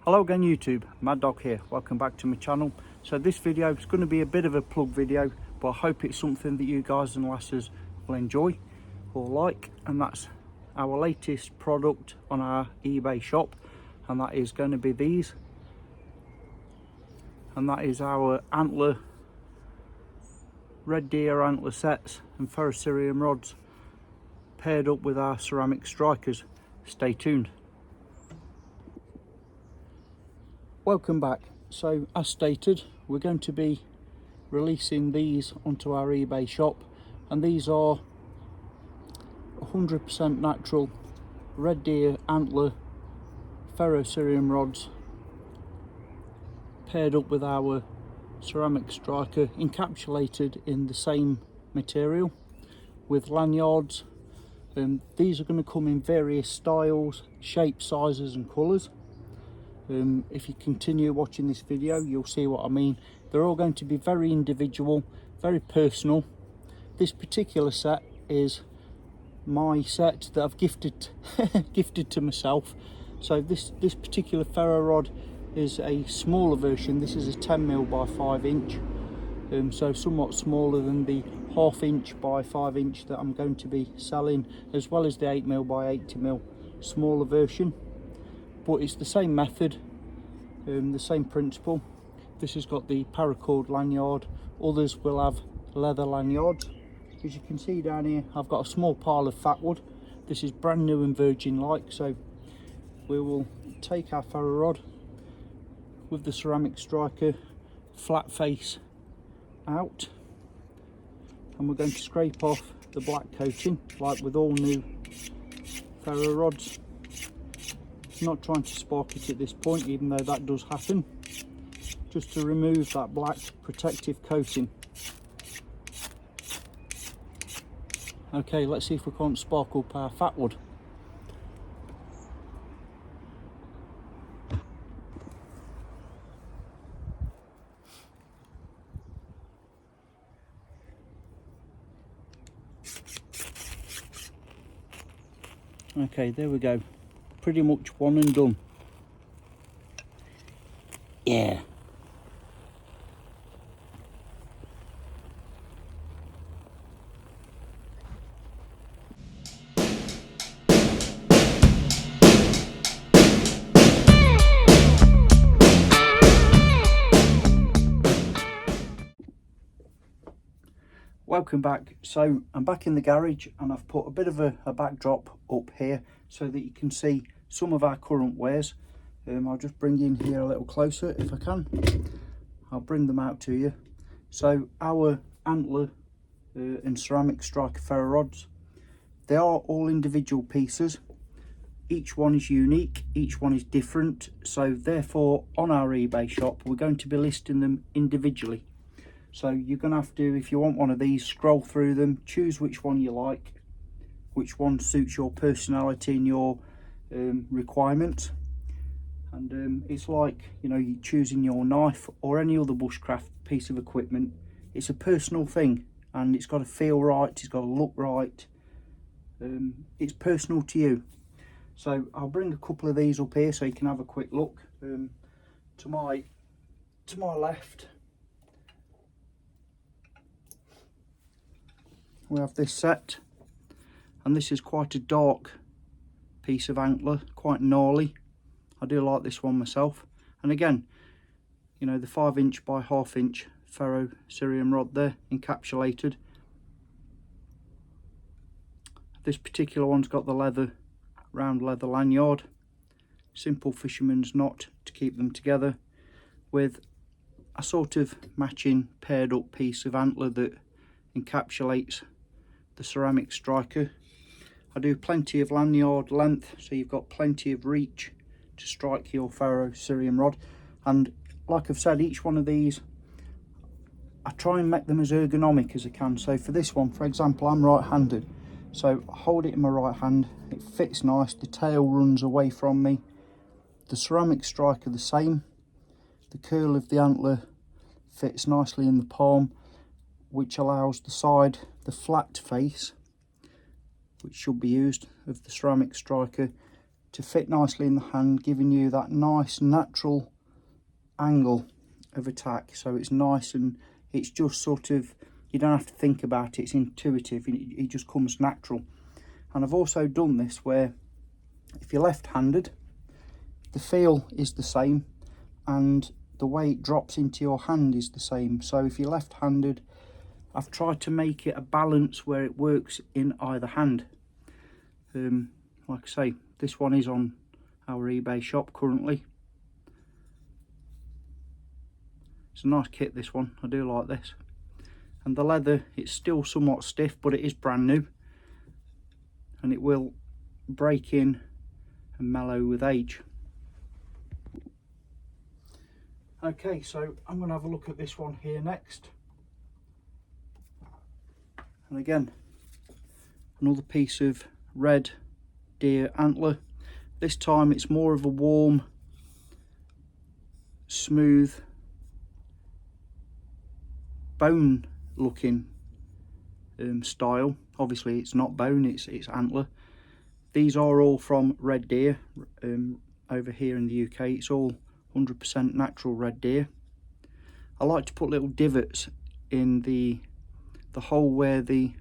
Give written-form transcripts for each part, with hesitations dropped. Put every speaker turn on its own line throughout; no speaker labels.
Hello again YouTube, Mad Dog here, welcome back to my channel. So this video is going to be a bit of a plug video, but I hope it's something that you guys and lasses will enjoy or like, and that's our latest product on our eBay shop, and that is going to be these, and that is our Antler red deer antler sets and ferrocerium rods paired up with our ceramic strikers. Stay tuned. Welcome back. So as stated, we're going to be releasing these onto our eBay shop, and these are 100% natural red deer antler ferrocerium rods paired up with our ceramic striker, encapsulated in the same material with lanyards. These are going to come in various styles, shapes, sizes and colours. If you continue watching this video, you'll see what I mean. They're all going to be very individual, very personal. This particular set is my set that I've gifted gifted to myself. So this particular ferro rod is a smaller version. This is a 10mm by 5". So somewhat smaller than the 1/2 inch by 5" that I'm going to be selling, as well as the 8mm by 80mm smaller version. But it's the same method, the same principle. This has got the paracord lanyard, others will have leather lanyards. As you can see down here, I've got a small pile of fat wood. This is brand new and virgin like, so we will take our ferro rod with the ceramic striker flat face out, and we're going to scrape off the black coating like with all new ferro rods. Not trying to spark it at this point, even though that does happen, just to remove that black protective coating. Okay, let's see if we can't spark up our fat wood. Okay, there we go. Pretty much one and done. Yeah. Welcome back. So I'm back in the garage, and I've put a bit of a backdrop up here so that you can see some of our current wares. I'll just bring in here a little closer if I can. I'll bring them out to you. So our Antler and ceramic striker ferro rods, they are all individual pieces. Each one is unique, each one is different, so therefore on our eBay shop we're going to be listing them individually. So you're going to have to, if you want one of these, scroll through them, choose which one you like, which one suits your personality and your requirements. And it's like, you know, you're choosing your knife or any other bushcraft piece of equipment. It's a personal thing, and it's got to feel right, it's got to look right. It's personal to you. So I'll bring a couple of these up here so you can have a quick look. To my left, we have this set, and this is quite a dark piece of antler, quite gnarly. I do like this one myself. And again, you know, the 5" by 1/2 inch ferrocerium rod there, encapsulated. This particular one's got the leather, round leather lanyard, simple fisherman's knot to keep them together, with a sort of matching paired up piece of antler that encapsulates the ceramic striker. I do plenty of lanyard length, so you've got plenty of reach to strike your ferrocerium rod. And like I've said, each one of these, I try and make them as ergonomic as I can. So for this one, for example, I'm right-handed, so I hold it in my right hand, it fits nice, the tail runs away from me. The ceramic striker the same, the curl of the antler fits nicely in the palm, which allows the side, the flat face, which should be used, of the ceramic striker to fit nicely in the hand, giving you that nice natural angle of attack. So it's nice, and it's just sort of, you don't have to think about it, it's intuitive, it just comes natural. And I've also done this where if you're left-handed, the feel is the same and the way it drops into your hand is the same. So if you're left-handed, I've tried to make it a balance where it works in either hand. Like I say, this one is on our eBay shop currently. It's a nice kit, this one, I do like this. And the leather, it's still somewhat stiff, but it is brand new, and it will break in and mellow with age. Okay, so I'm going to have a look at this one here next. And again, another piece of red deer antler. This time it's more of a warm, smooth, bone looking style. Obviously it's not bone, it's antler. These are all from red deer. Over here in the UK it's all 100% natural red deer. I like to put little divots in the hole where the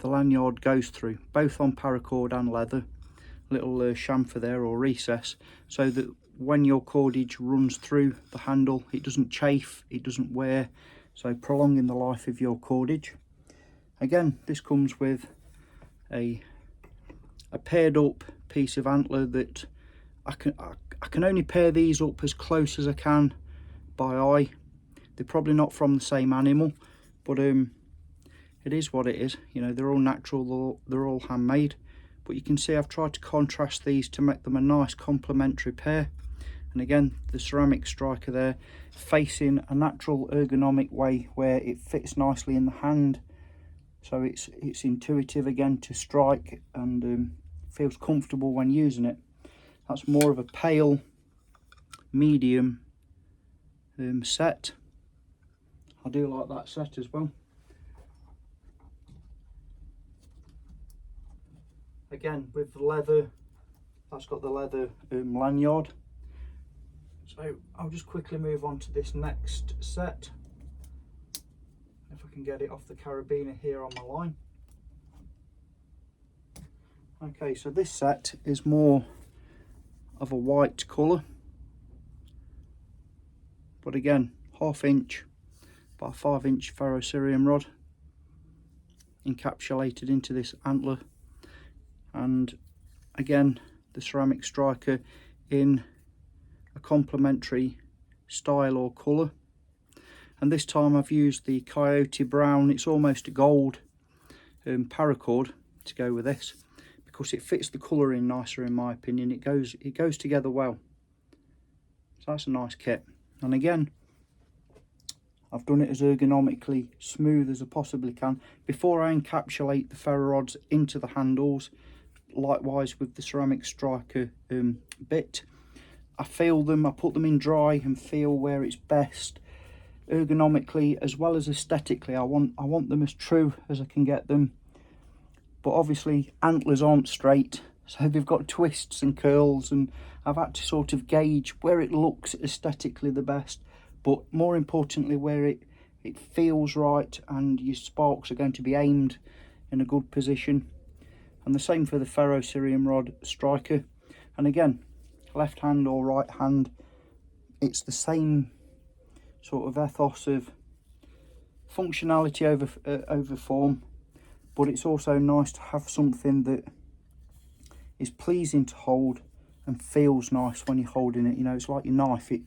lanyard goes through, both on paracord and leather. Little chamfer there, or recess, so that when your cordage runs through the handle it doesn't chafe, it doesn't wear, so prolonging the life of your cordage. Again, this comes with a paired up piece of antler that I can only pair these up as close as I can by eye. They're probably not from the same animal, but it is what it is. You know, they're all natural, they're all handmade. But you can see I've tried to contrast these to make them a nice complementary pair. And again, the ceramic striker there, facing a natural ergonomic way where it fits nicely in the hand. So it's intuitive again to strike, and feels comfortable when using it. That's more of a pale, medium set. I do like that set as well. Again, with the leather, that's got the leather lanyard. So I'll just quickly move on to this next set. If I can get it off the carabiner here on my line. Okay, so this set is more of a white colour, but again, 1/2 inch by 5 inch ferrocerium rod encapsulated into this antler. And again, the ceramic striker in a complementary style or colour. And this time I've used the coyote brown, it's almost a gold paracord to go with this, because it fits the colour in nicer in my opinion. It goes together well. So that's a nice kit. And again, I've done it as ergonomically smooth as I possibly can before I encapsulate the ferro rods into the handles. Likewise with the ceramic striker bit, I feel them, I put them in dry and feel where it's best ergonomically as well as aesthetically. I want them as true as I can get them, but obviously antlers aren't straight, so they've got twists and curls, and I've had to sort of gauge where it looks aesthetically the best, but more importantly where it feels right and your sparks are going to be aimed in a good position. And the same for the ferrocerium rod striker. And again, left hand or right hand, it's the same sort of ethos of functionality over form, but it's also nice to have something that is pleasing to hold and feels nice when you're holding it. You know, it's like your knife. It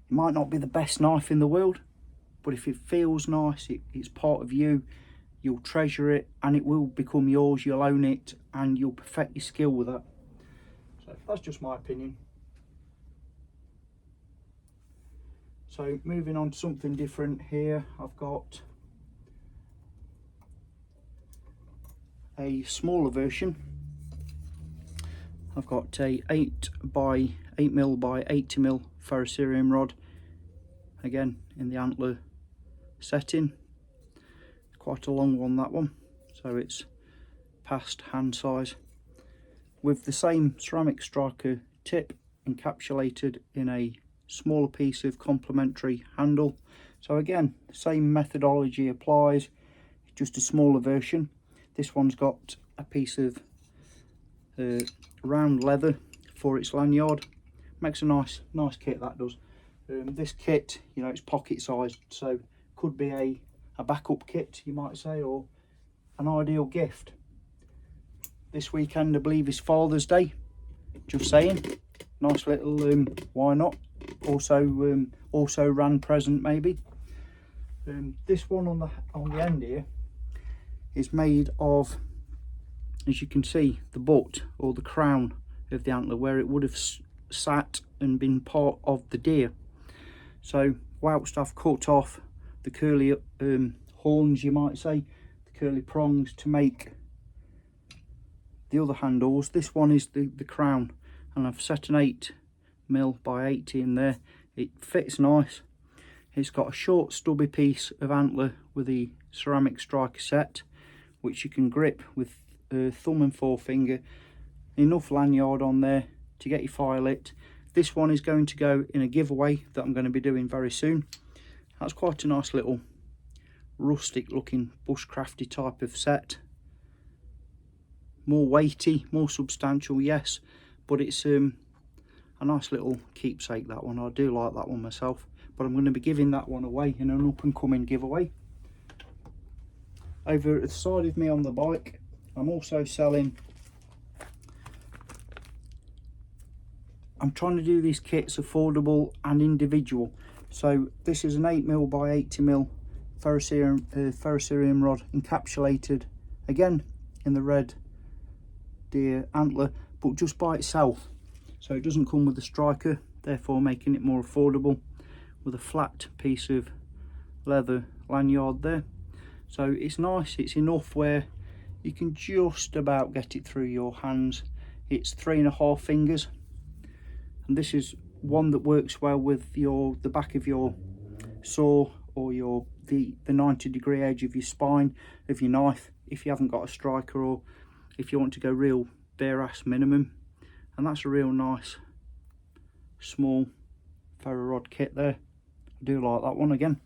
might not be the best knife in the world, but if it feels nice, it's part of you. You'll treasure it and it will become yours. You'll own it and you'll perfect your skill with that. So that's just my opinion. So moving on to something different here, I've got a smaller version. I've got a 8mm by 80mm ferrocerium rod, again in the antler setting. Quite a long one, that one, so it's past hand size. with the same ceramic striker tip encapsulated in a smaller piece of complementary handle. So again, same methodology applies, just a smaller version. This one's got a piece of round leather for its lanyard. Makes a nice kit, that does. This kit, you know, it's pocket sized, so could be a backup kit, you might say, or an ideal gift. This weekend, I believe, is Father's Day. Just saying, nice little why not? Also ran present maybe. This one on the end here is made of, as you can see, the butt or the crown of the antler, where it would have sat and been part of the deer. So whilst I've cut off the curly horns, you might say, the curly prongs to make the other handles, this one is the crown, and I've set an 8mm by 80 in there. It fits nice. It's got a short stubby piece of antler with the ceramic striker set, which you can grip with thumb and forefinger. Enough lanyard on there to get your fire lit. This one is going to go in a giveaway that I'm going to be doing very soon. That's quite a nice little rustic looking bushcrafty type of set. More weighty, more substantial, yes, but it's a nice little keepsake, that one. I do like that one myself, but I'm going to be giving that one away in an up and coming giveaway. Over at the side of me on the bike, I'm also selling, I'm trying to do these kits affordable and individual. So this is an 8mm by 80mm ferrocerium rod encapsulated again in the red deer antler, but just by itself, so it doesn't come with a striker, therefore making it more affordable, with a flat piece of leather lanyard there. So it's nice, it's enough where you can just about get it through your hands. It's 3.5 fingers, and this is one that works well with the back of your saw or the 90-degree edge of your spine of your knife, if you haven't got a striker, or if you want to go real bare ass minimum. And that's a real nice small ferro rod kit there. I do like that one. Again,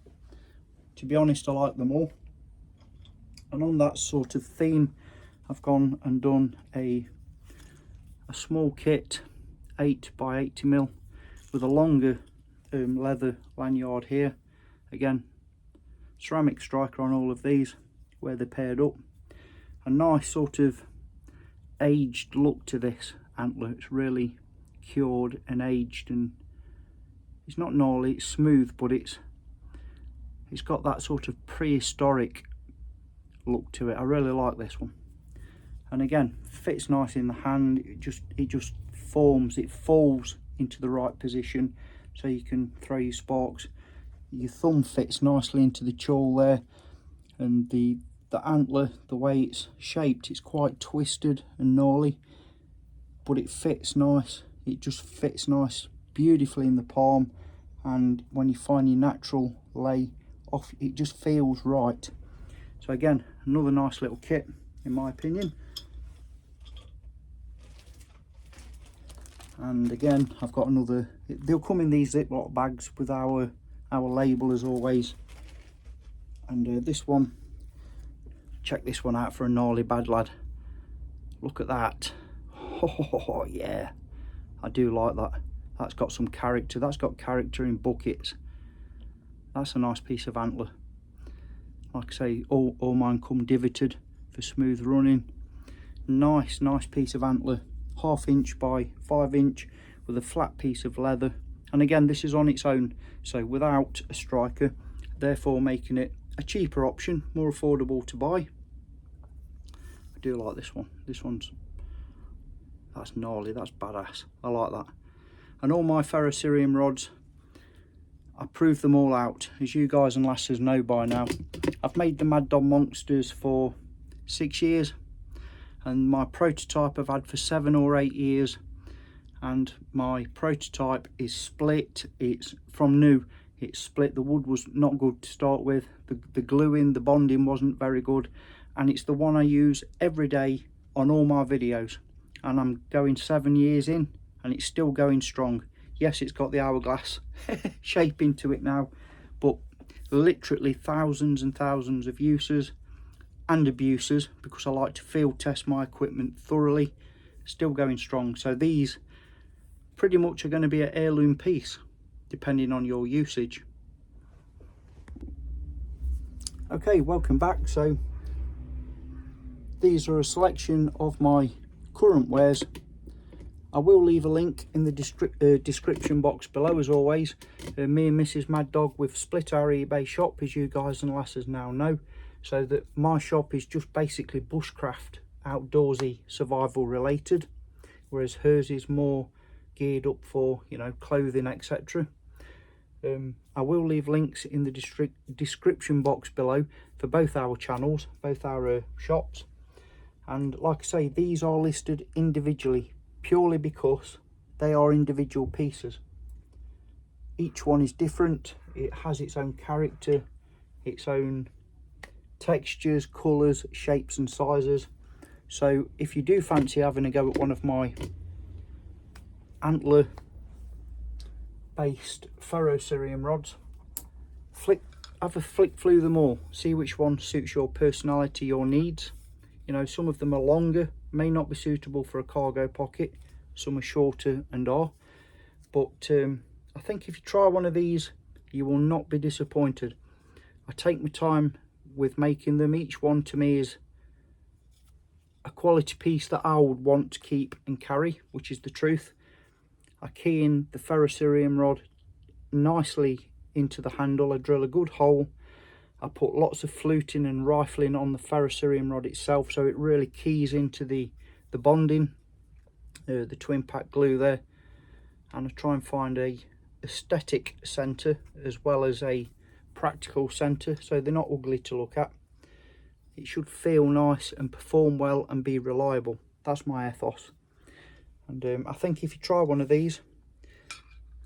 to be honest, I like them all. And on that sort of theme, I've gone and done a small kit, 8 by 80mm, with a longer leather lanyard here. Again, ceramic striker on all of these where they're paired up. A nice sort of aged look to this antler. It's really cured and aged, and it's not gnarly, it's smooth, but it's got that sort of prehistoric look to it. I really like this one, and again, fits nice in the hand. It just forms, it falls into the right position so you can throw your sparks. Your thumb fits nicely into the chawl there, and the antler, the way it's shaped, it's quite twisted and gnarly, but it fits nice. It just fits nice, beautifully in the palm, and when you find your natural lay off, it just feels right. So again, another nice little kit in my opinion. And again, I've got another, they'll come in these Ziploc bags with our label as always. And this one, check this one out for a gnarly bad lad. Look at that. Oh yeah, I do like that. That's got some character. That's got character in buckets. That's a nice piece of antler. Like I say, all mine come divoted for smooth running. Nice piece of antler, 1/2 inch by 5 inch, with a flat piece of leather. And again, this is on its own, so without a striker, therefore making it a cheaper option, more affordable to buy. I do like this one. That's gnarly, that's badass. I like that. And all my ferrocerium rods, I proved them all out, as you guys and lasses know by now. I've made the Mad Dog Monsters for 6 years, and my prototype I've had for 7 or 8 years, and my prototype is split. It's from new, it's split. The wood was not good to start with, the gluing, the bonding wasn't very good, and it's the one I use every day on all my videos. and I'm going 7 years in and it's still going strong. Yes, it's got the hourglass shape into it now, but literally thousands and thousands of uses and abuses, because I like to field test my equipment thoroughly, still going strong. So these pretty much are going to be an heirloom piece depending on your usage. Okay, welcome back. So these are a selection of my current wares. I will leave a link in the description box below, as always. Me and Mrs. Mad Dog, we've split our eBay shop, as you guys and lasses now know, so that my shop is just basically bushcraft, outdoorsy, survival related, whereas hers is more geared up for, you know, clothing, etc. I will leave links in the description box below for both our channels, both our shops. And like I say, these are listed individually purely because they are individual pieces. Each one is different. It has its own character, its own textures, colours, shapes and sizes. So if you do fancy having a go at one of my Antler based ferrocerium rods, have a flick through them all, see which one suits your personality, your needs. You know, some of them are longer, may not be suitable for a cargo pocket, some are shorter and are, but I think if you try one of these you will not be disappointed. I take my time with making them. Each one to me is a quality piece that I would want to keep and carry, which is the truth. I key in the ferrocerium rod nicely into the handle. I drill a good hole. I put lots of fluting and rifling on the ferrocerium rod itself, so it really keys into the bonding, the twin pack glue there. And I try and find a aesthetic centre as well as a practical centre, so they're not ugly to look at. It should feel nice and perform well and be reliable. That's my ethos. And I think if you try one of these,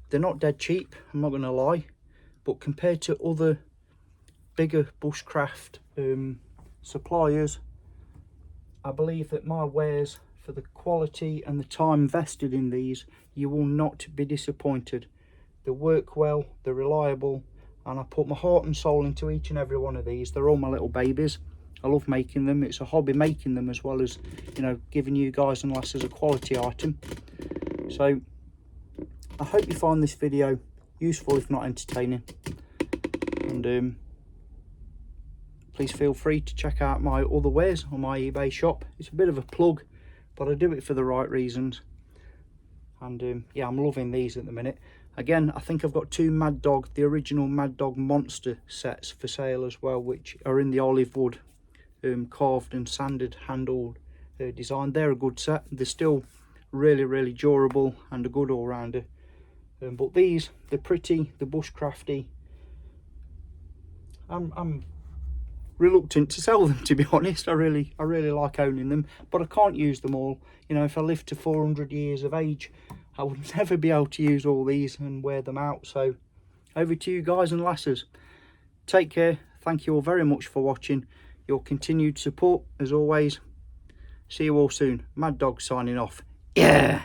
they're not dead cheap, I'm not going to lie, but compared to other bigger bushcraft suppliers, I believe that my wares, for the quality and the time invested in these, you will not be disappointed. They work well, they're reliable, and I put my heart and soul into each and every one of these. They're all my little babies. I love making them. It's a hobby making them, as well as, you know, giving you guys and lasses a quality item. So I hope you find this video useful, if not entertaining. And please feel free to check out my other wares on my eBay shop. It's a bit of a plug, but I do it for the right reasons. And yeah, I'm loving these at the minute. Again, I think I've got two Mad Dog, the original Mad Dog Monster sets for sale as well, which are in the olive wood carved and sanded handled design. They're a good set. They're still really durable and a good all-rounder. But these, they're pretty, they're bushcrafty. I'm reluctant to sell them, to be honest. I really like owning them, but I can't use them all. You know, if I live to 400 years of age, I would never be able to use all these and wear them out. So over to you guys and lasses. Take care. Thank you all very much for watching. Your continued support as always. See you all soon. Mad Dog signing off. Yeah.